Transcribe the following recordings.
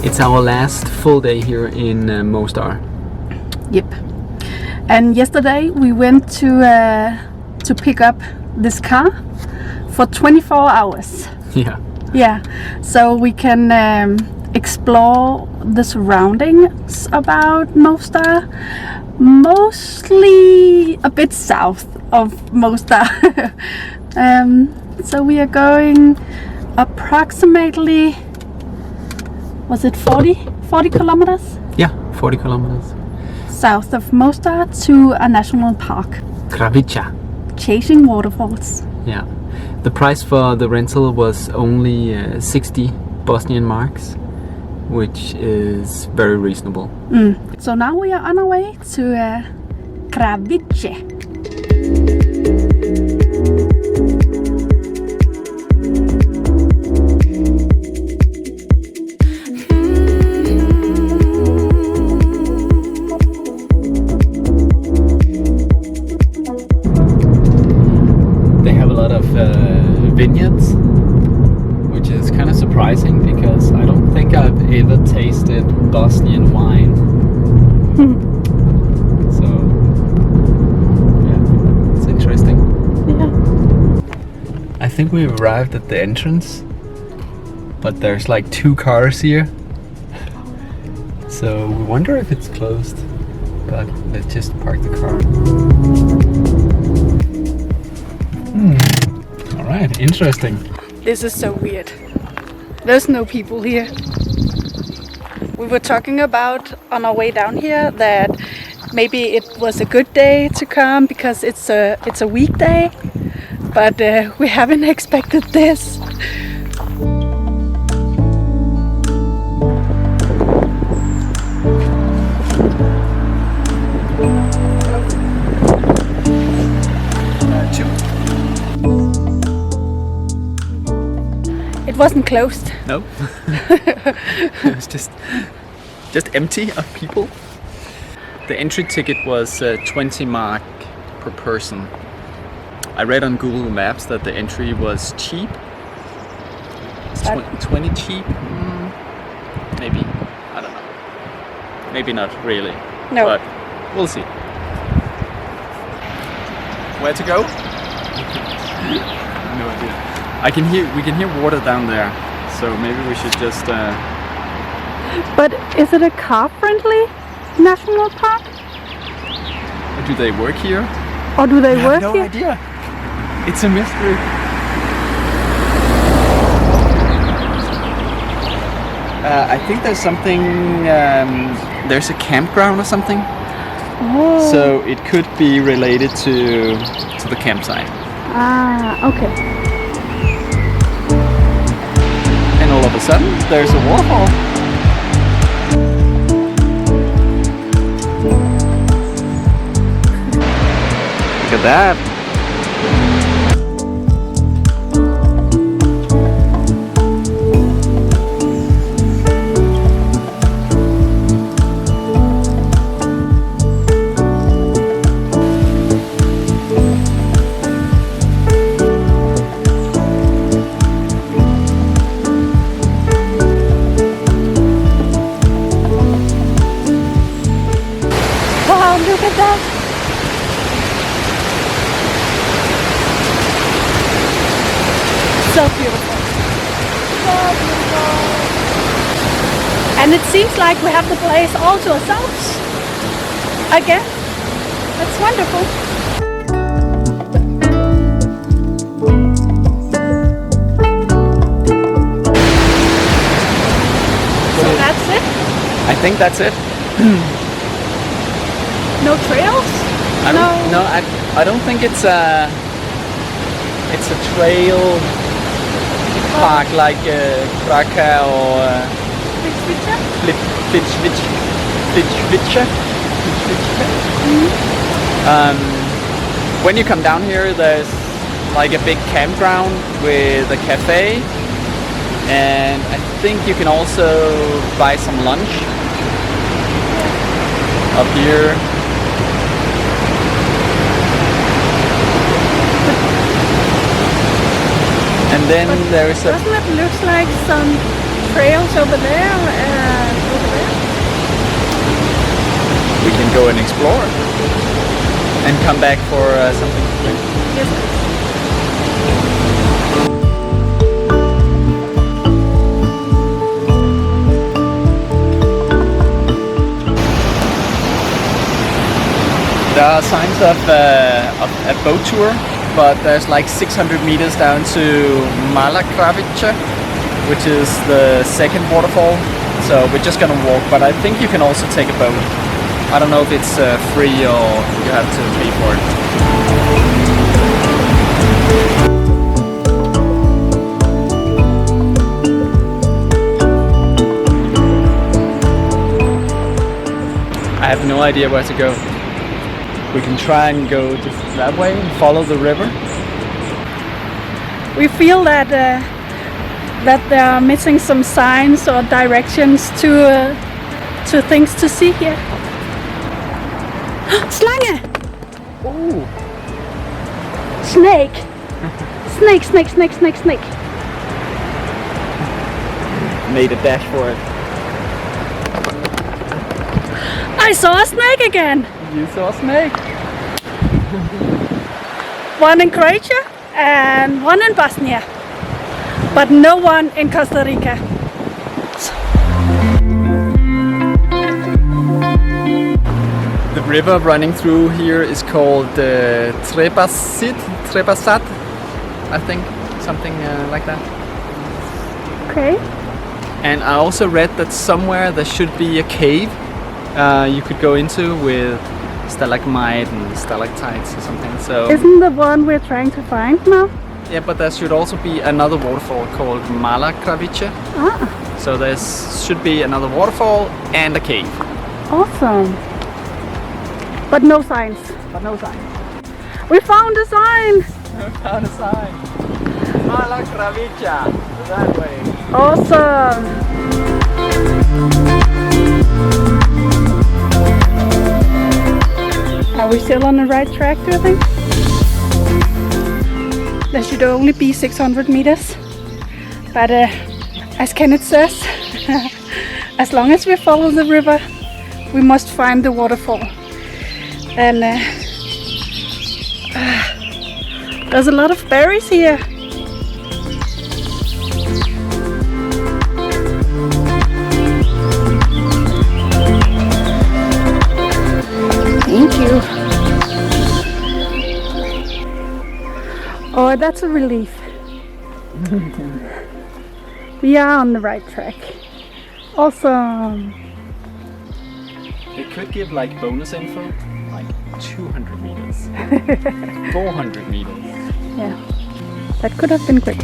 It's our last full day here in Mostar. Yep. And yesterday we went to pick up this car for 24 hours. Yeah. Yeah. So we can explore the surroundings about Mostar. Mostly a bit south of Mostar. So we are going approximately, was it 40 kilometers? Yeah, 40 kilometers. South of Mostar to a national park. Kravica. Chasing waterfalls. Yeah. The price for the rental was only 60 Bosnian marks, which is very reasonable. So now we are on our way to Kravice. They have a lot of vineyards, which is kind of surprising because I don't think I've ever tasted Bosnian wine. So, yeah, it's interesting. Yeah. I think we've arrived at the entrance, but there's like 2 cars here. So we wonder if it's closed, but let's just park the car. Alright, interesting. This is so weird. There's no people here. We were talking about on our way down here that maybe it was a good day to come because it's a weekday, but we haven't expected this. It wasn't closed. No. It was just empty of people. The entry ticket was 20 mark per person. I read on Google Maps that the entry was cheap. Is 20 cheap? Maybe. I don't know. Maybe not really. No. But we'll see. Where to go? No idea. We can hear water down there, so maybe we should just. But is it a car-friendly national park? Do they work here? Or do they work I have no here? idea. It's a mystery. I think there's something. There's a campground or something. Oh. So it could be related to the campsite. Ah, okay. And all of a sudden, there's a waterfall. Look at that. Wow, look at that! So beautiful. So beautiful. And it seems like we have the place all to ourselves. Again. That's wonderful. So that's it? I think that's it. No trails? I don't think it's a trail park like Kravica or Plitvice. When you come down here, there's like a big campground with a cafe, and I think you can also buy some lunch up here. And then there is a... Doesn't it look like some trails over there and over there. We can go and explore and come back for something to drink. Yes, please. There are signs of a boat tour, but there's like 600 meters down to Mala Kravice, which is the second waterfall. So we're just gonna walk, but I think you can also take a boat. I don't know if it's free or you have to pay for it. I have no idea where to go. We can try and go just that way and follow the river. We feel that that they are missing some signs or directions to things to see here. Slange! Ooh. Snake! Snake, snake, snake, snake, snake. Made a dash for it. I saw a snake again! You saw a snake. One in Croatia and one in Bosnia, but no one in Costa Rica. The river running through here is called Trebasat, I think, something like that. Okay. And I also read that somewhere there should be a cave you could go into with stalagmite and stalactites or something. So Isn't the one we're trying to find now? yeah, but there should also be another waterfall called Mala Kravice. Ah, So there should be another waterfall and a cave. awesome. But no signs. But no sign. We found a sign! I found a sign. Mala Kravice. That way. Awesome! Are we still on the right track, do you think? There should only be 600 meters. But as Kenneth says, as long as we follow the river, we must find the waterfall. And there's a lot of berries here. Thank you. Oh, that's a relief. We are on the right track. Awesome. They could give like bonus info, like 200 meters, 400 meters. Yeah, that could have been great.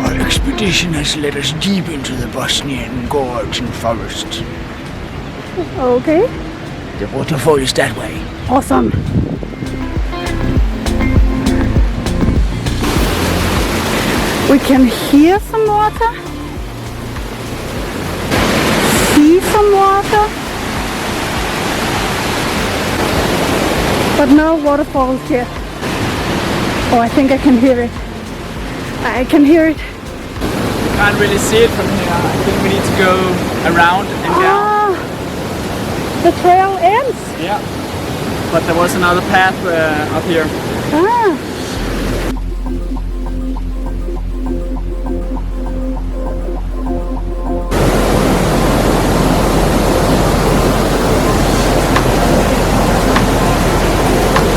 Our expedition has led us deep into the Bosnian gorge and forest. Okay, The waterfall is that way. awesome. We can hear some water, see some water, but no waterfalls yet. Oh, I think I can hear it. I can hear it. Can't really see it from here. I think we need to go around and down. Ah, the trail ends. Yeah. But there was another path up here. Ah.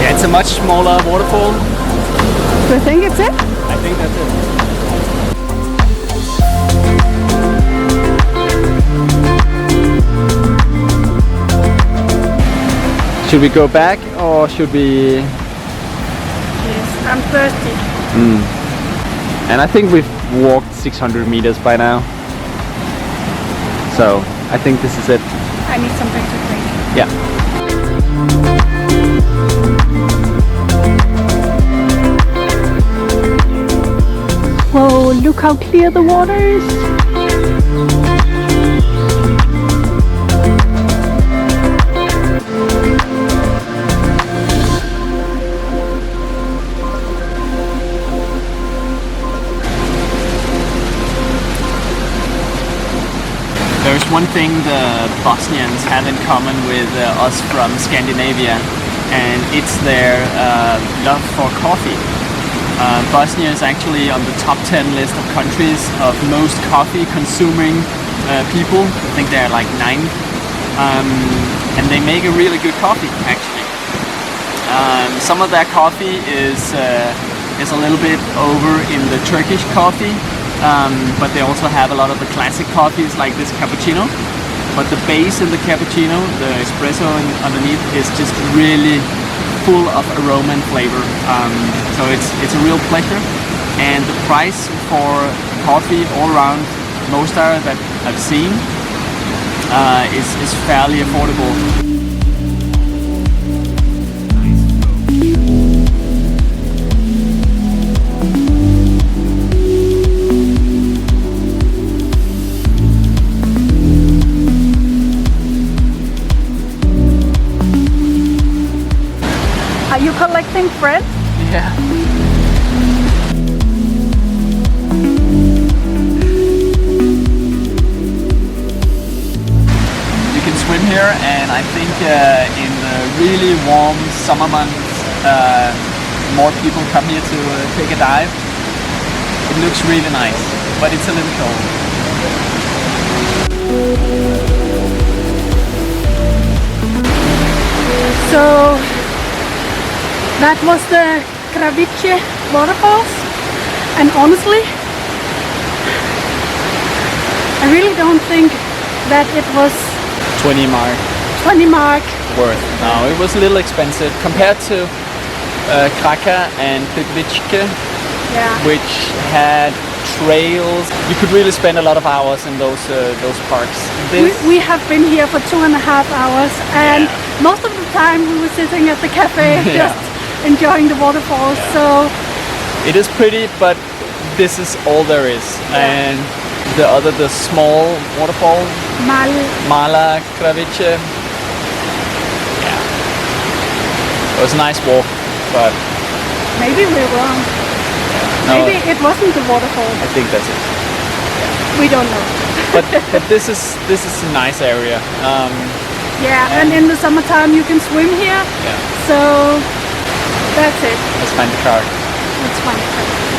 Yeah, it's a much smaller waterfall. Do you think it's it? I think that's it. Should we go back or should we? Yes, I'm thirsty. And I think we've walked 600 meters by now. So I think this is it. I need something to drink. Yeah. Whoa, look how clear the water is. There's one thing the Bosnians have in common with us from Scandinavia, and it's their love for coffee. Bosnia is actually on the top 10 list of countries of most coffee consuming people. I think they're like 9th. And they make a really good coffee, actually. Some of their coffee is a little bit over in the Turkish coffee, but they also have a lot of the classic coffees like this cappuccino. But the base in the cappuccino, the espresso underneath, is just really full of aroma and flavor. So it's a real pleasure. And the price for coffee all around Mostar that I've seen is fairly affordable. Are you collecting friends? Yeah. You can swim here, and I think in the really warm summer months more people come here to take a dive. It looks really nice, but it's a little cold. So that was the Kravice Waterfalls, and honestly, I really don't think that it was 20 mark 20 mark. worth. No, it was a little expensive compared to Kravica and Kravice, Yeah. which had trails. You could really spend a lot of hours in those parks. We have been here for 2.5 hours, and most of the time we were sitting at the cafe just enjoying the waterfalls. So it is pretty, but this is all there is. And the small waterfall, Mala Kravice. Yeah, it was a nice walk, but maybe we're wrong. no, Maybe it wasn't the waterfall. I think that's it. We don't know. But this is a nice area. Yeah, and in the summertime you can swim here. Yeah. So that's it. Let's find the car. Let's find it.